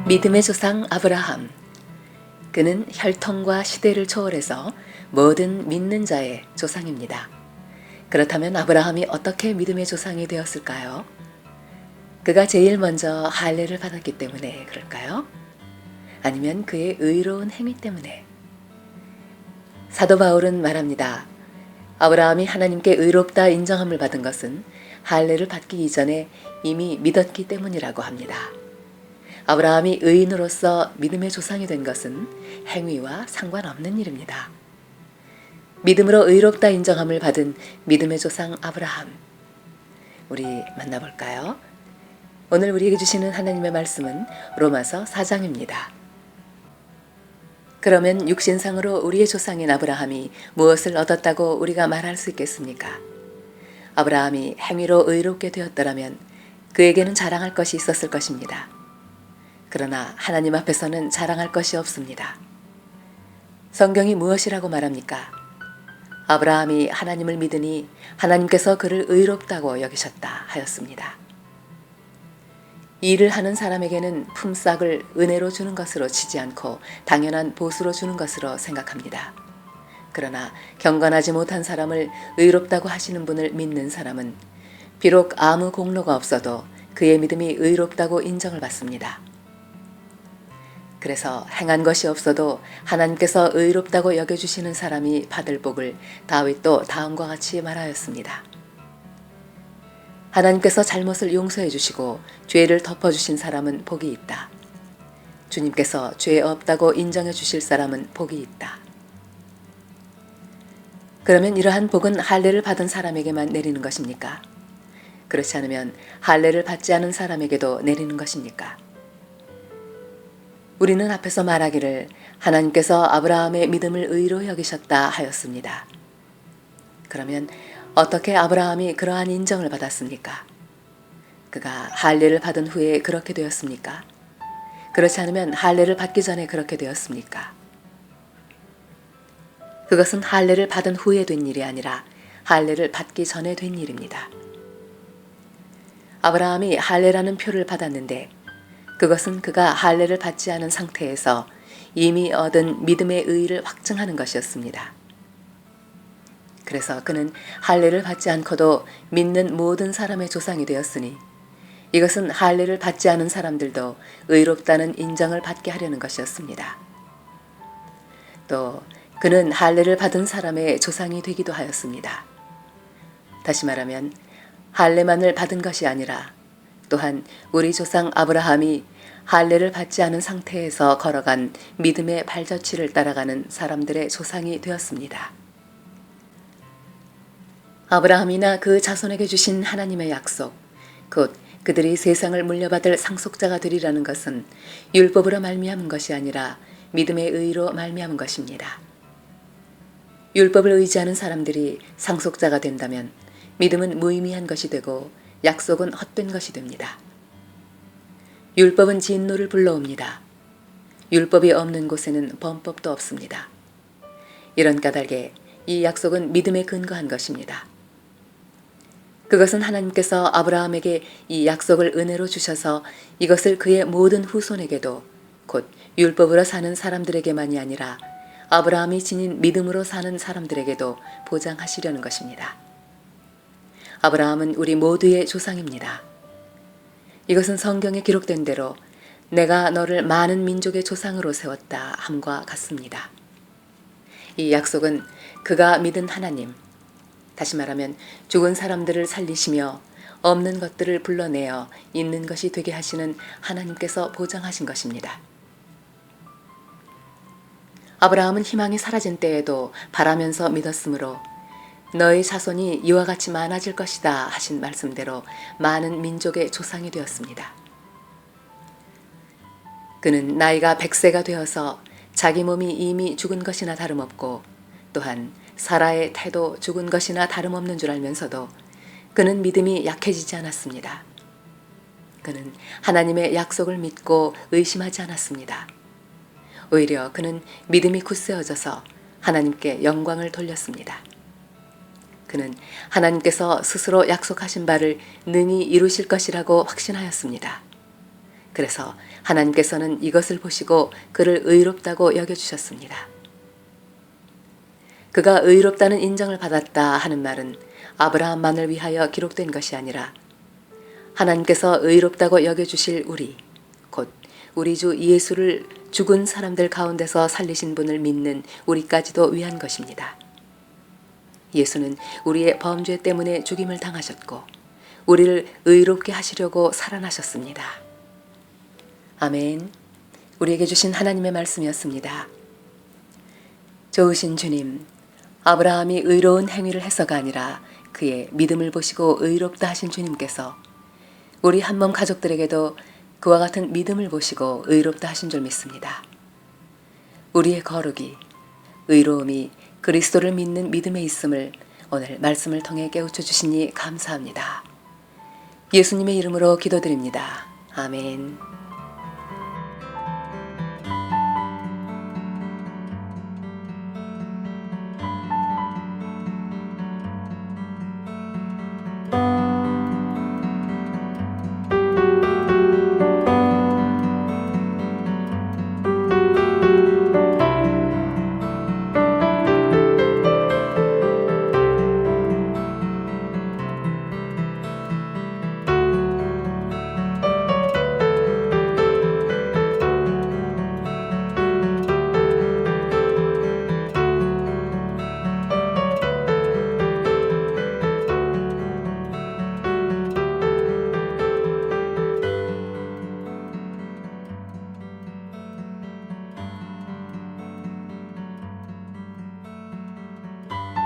믿음의 조상 아브라함. 그는 혈통과 시대를 초월해서 모든 믿는 자의 조상입니다. 그렇다면 아브라함이 어떻게 믿음의 조상이 되었을까요? 그가 제일 먼저 할례를 받았기 때문에 그럴까요? 아니면 그의 의로운 행위 때문에? 사도 바울은 말합니다. 아브라함이 하나님께 의롭다 인정함을 받은 것은 할례를 받기 이전에 이미 믿었기 때문이라고 합니다. 아브라함이 의인으로서 믿음의 조상이 된 것은 행위와 상관없는 일입니다. 믿음으로 의롭다 인정함을 받은 믿음의 조상 아브라함. 우리 만나볼까요? 오늘 우리에게 주시는 하나님의 말씀은 로마서 4장입니다. 그러면 육신상으로 우리의 조상인 아브라함이 무엇을 얻었다고 우리가 말할 수 있겠습니까? 아브라함이 행위로 의롭게 되었더라면 그에게는 자랑할 것이 있었을 것입니다. 그러나 하나님 앞에서는 자랑할 것이 없습니다. 성경이 무엇이라고 말합니까? 아브라함이 하나님을 믿으니 하나님께서 그를 의롭다고 여기셨다 하였습니다. 일을 하는 사람에게는 품삯을 은혜로 주는 것으로 치지 않고 당연한 보수로 주는 것으로 생각합니다. 그러나 경건하지 못한 사람을 의롭다고 하시는 분을 믿는 사람은 비록 아무 공로가 없어도 그의 믿음이 의롭다고 인정을 받습니다. 그래서 행한 것이 없어도 하나님께서 의롭다고 여겨주시는 사람이 받을 복을 다윗도 다음과 같이 말하였습니다. 하나님께서 잘못을 용서해 주시고 죄를 덮어주신 사람은 복이 있다. 주님께서 죄 없다고 인정해 주실 사람은 복이 있다. 그러면 이러한 복은 할례를 받은 사람에게만 내리는 것입니까? 그렇지 않으면 할례를 받지 않은 사람에게도 내리는 것입니까? 우리는 앞에서 말하기를 하나님께서 아브라함의 믿음을 의로 여기셨다 하였습니다. 그러면 어떻게 아브라함이 그러한 인정을 받았습니까? 그가 할례를 받은 후에 그렇게 되었습니까? 그렇지 않으면 할례를 받기 전에 그렇게 되었습니까? 그것은 할례를 받은 후에 된 일이 아니라 할례를 받기 전에 된 일입니다. 아브라함이 할례라는 표를 받았는데 그것은 그가 할례를 받지 않은 상태에서 이미 얻은 믿음의 의의를 확증하는 것이었습니다. 그래서 그는 할례를 받지 않고도 믿는 모든 사람의 조상이 되었으니 이것은 할례를 받지 않은 사람들도 의롭다는 인정을 받게 하려는 것이었습니다. 또 그는 할례를 받은 사람의 조상이 되기도 하였습니다. 다시 말하면 할례만을 받은 것이 아니라 또한 우리 조상 아브라함이 할례를 받지 않은 상태에서 걸어간 믿음의 발자취를 따라가는 사람들의 조상이 되었습니다. 아브라함이나 그 자손에게 주신 하나님의 약속, 곧 그들이 세상을 물려받을 상속자가 되리라는 것은 율법으로 말미암은 것이 아니라 믿음의 의로 말미암은 것입니다. 율법을 의지하는 사람들이 상속자가 된다면 믿음은 무의미한 것이 되고 약속은 헛된 것이 됩니다. 율법은 진노를 불러옵니다. 율법이 없는 곳에는 범법도 없습니다. 이런 까닭에 이 약속은 믿음에 근거한 것입니다. 그것은 하나님께서 아브라함에게 이 약속을 은혜로 주셔서 이것을 그의 모든 후손에게도 곧 율법으로 사는 사람들에게만이 아니라 아브라함이 지닌 믿음으로 사는 사람들에게도 보장하시려는 것입니다. 아브라함은 우리 모두의 조상입니다. 이것은 성경에 기록된 대로 내가 너를 많은 민족의 조상으로 세웠다 함과 같습니다. 이 약속은 그가 믿은 하나님, 다시 말하면 죽은 사람들을 살리시며 없는 것들을 불러내어 있는 것이 되게 하시는 하나님께서 보장하신 것입니다. 아브라함은 희망이 사라진 때에도 바라면서 믿었으므로 너의 자손이 이와 같이 많아질 것이다 하신 말씀대로 많은 민족의 조상이 되었습니다. 그는 나이가 100세가 되어서 자기 몸이 이미 죽은 것이나 다름없고 또한 사라의 태도 죽은 것이나 다름없는 줄 알면서도 그는 믿음이 약해지지 않았습니다. 그는 하나님의 약속을 믿고 의심하지 않았습니다. 오히려 그는 믿음이 굳세어져서 하나님께 영광을 돌렸습니다. 그는 하나님께서 스스로 약속하신 바를 능히 이루실 것이라고 확신하였습니다. 그래서 하나님께서는 이것을 보시고 그를 의롭다고 여겨주셨습니다. 그가 의롭다는 인정을 받았다 하는 말은 아브라함만을 위하여 기록된 것이 아니라 하나님께서 의롭다고 여겨주실 우리, 곧 우리 주 예수를 죽은 사람들 가운데서 살리신 분을 믿는 우리까지도 위한 것입니다. 예수는 우리의 범죄 때문에 죽임을 당하셨고 우리를 의롭게 하시려고 살아나셨습니다. 아멘. 우리에게 주신 하나님의 말씀이었습니다. 좋으신 주님, 아브라함이 의로운 행위를 해서가 아니라 그의 믿음을 보시고 의롭다 하신 주님께서 우리 한몸 가족들에게도 그와 같은 믿음을 보시고 의롭다 하신 줄 믿습니다. 우리의 거룩이, 의로움이 그리스도를 믿는 믿음에 있음을 오늘 말씀을 통해 깨우쳐 주시니 감사합니다. 예수님의 이름으로 기도드립니다. 아멘.